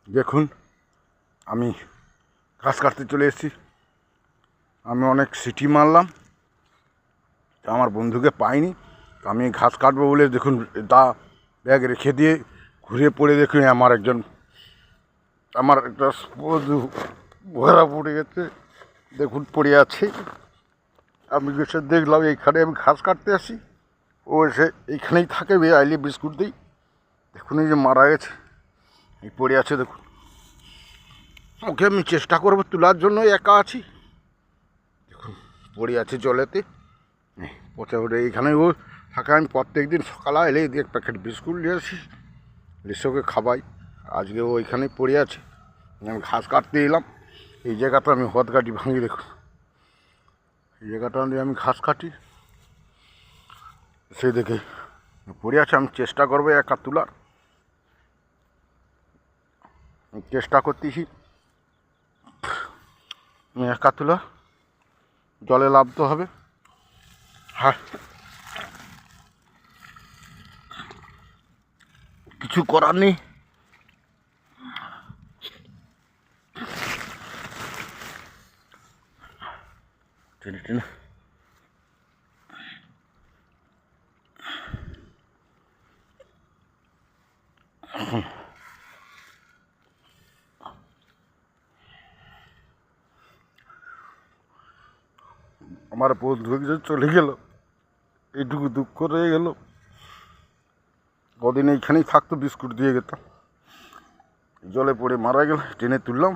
দেখুন, আমি ঘাস কাটতে চলে এসেছি। আমি অনেক সিটি মারলাম, আমার বন্ধুকে পাইনি। আমি ঘাস কাটবো বলে দেখুন ব্যাগ রেখে দিয়ে ঘুরে পড়ে দেখুন আমার একটা বন্ধু ভরা পড়ে গেছে। দেখুন পড়ে আছে। আমি এসে দেখলাম এইখানে আমি ঘাস কাটতে আসি, ও এসে এইখানেই থাকে, আইলি বিস্কুট দিই। দেখুন এই যে মারা গেছে, এই পড়ে আছে দেখুন। ওকে আমি চেষ্টা করবো তোলার জন্য, একা আছি। দেখুন পড়ে আছে জলেতে, পচা উঠে এইখানে ও থাকে। আমি প্রত্যেক দিন সকালে এলে এক প্যাকেট বিস্কুট নিয়ে আসি, রিসোকে খাবাই। আজকে ও ওইখানেই পড়ে আছে। আমি ঘাস কাটতে এলাম, এই জায়গাটা আমি হদ কাটি ভাঙি। দেখুন এই জায়গাটা দিয়ে আমি ঘাস কাটি, সেই দেখে পড়ে আছে। আমি চেষ্টা করবো একা তোলার, চেষ্টা করতেছি একা তোলা। জলে নামতে হবে। হ্যাঁ, কিছু করার নেই। টেনে টেনে আমার বন্ধু একজন চলে গেল, এইটুকু দুঃখ রয়ে গেল। কদিন এইখানেই থাকতো, বিস্কুট দিয়ে গেতাম। জলে পড়ে মারা গেল, টেনে তুললাম।